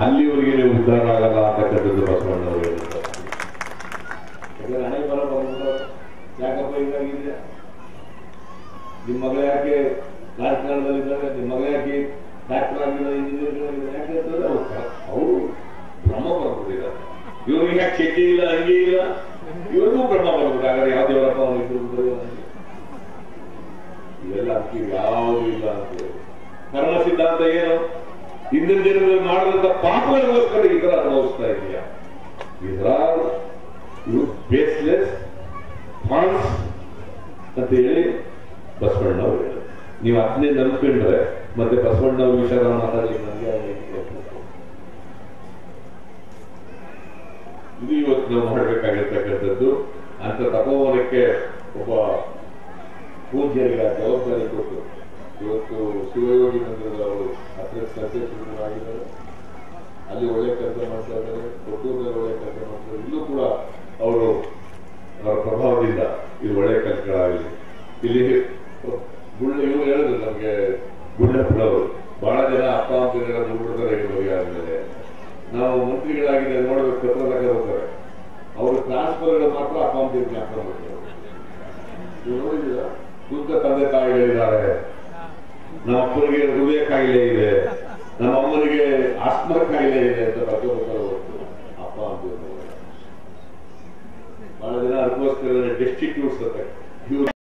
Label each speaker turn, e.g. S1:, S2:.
S1: ಅಲ್ಲಿವರೆಗೆ ನೀವು ಉದ್ಧಾರ ಆಗಲ್ಲ ಅಂತಕ್ಕಂಥದ್ದು ಬಸವಣ್ಣವರು ಹೇಳಿದ್ದಾರೆ. ಹಣೆ ಬರ ಬಂದ್ಬಿಟ್ಟು ಯಾಕಪ್ಪ ಹೀಗಾಗಿದೆ, ನಿಮ್ಮ ಮಗಳು ಯಾಕೆ ರಾಜಕಾರಣದಲ್ಲಿದ್ದಾರೆ, ನಿಮ್ಮ ಮಗಳು ಯಾಕೆ ಡಾಕ್ಟರ್ ಆಗಿಲ್ಲ, ಇಂಜಿನಿಯರ್ ಯಾಕೆ ಅವರು ಭ್ರಮ ಬರ್ಬಿಟ್ಟಿದ್ದಾರೆ. ಇವ್ರಿಗೆ ಯಾಕೆ ಚೇಟಿ ಇಲ್ಲ, ಹಂಗೆ ಇಲ್ಲ, ಇವ್ರಿಗೂ ಭ್ರಮ ಬರ್ಬಿಟ್ಟು ಹಾಗಾದ್ರೆ ಯಾವ ದೇವರಪ್ಪ ಅವನು ಇದ್ದು ಇವೆಲ್ಲ ಅದಕ್ಕೆ ಯಾವುದು ಇಲ್ಲ ಅಂತ. ಕರ್ಮ ಸಿದ್ಧಾಂತ ಏನು? ಹಿಂದಿನ ದಿನಗಳಲ್ಲಿ ಮಾಡಿದಂತ ಪಾಪಗಳಿಗೋಸ್ಕರ ಈ ತರ ಅನುಭವಿಸ್ತಾ ಇದೆಯಾ? ಇವು ಬೇಸ್ಲೆಸ್ ಫಾಲ್ಸ್ ಅಂತ ಹೇಳಿ ಬಸವಣ್ಣವ್ರು ಹೇಳಿದ್ರು. ನೀವು ಅದನ್ನೇ ನಂಬ್ಕೊಂಡ್ರೆ ಮತ್ತೆ ಬಸವಣ್ಣವ್ರ ವಿಚಾರ ಮಾತಾಡಲಿಕ್ಕೆ ನನಗೆ ಇದು ಇವತ್ತು ನಾವು ಮಾಡಬೇಕಾಗಿರ್ತಕ್ಕಂಥದ್ದು. ಅಂತ ತಪೋವನಕ್ಕೆ ಒಬ್ಬ ಪೂಜ್ಯರಿಗೆ ಜವಾಬ್ದಾರಿ ಕೊಟ್ಟು ಇವತ್ತು ಶಿವಯೋಗಿ ಮಂದಿರದ ಅವರು ಹತ್ರ ಸದಸ್ಯರಾಗಿದ್ದಾರೆ. ಅಲ್ಲಿ ಒಳ್ಳೆ ಕೆಲಸ ಮಾಡ್ತಾ ಇದ್ದಾರೆ, ಕೊಟ್ಟೂರಲ್ಲಿ ಒಳ್ಳೆ ಕೆಲಸ ಮಾಡ್ತಾರೆ. ಇಲ್ಲೂ ಕೂಡ ಅವರು ಅವರ ಪ್ರಭಾವದಿಂದ ಇದು ಒಳ್ಳೆ ಕೆಲಸಗಳಾಗಲಿ. ಇಲ್ಲಿ ಇವರು ಹೇಳಿದ್ರು ನಮಗೆ ಗುಂಡಪ್ಪನವರು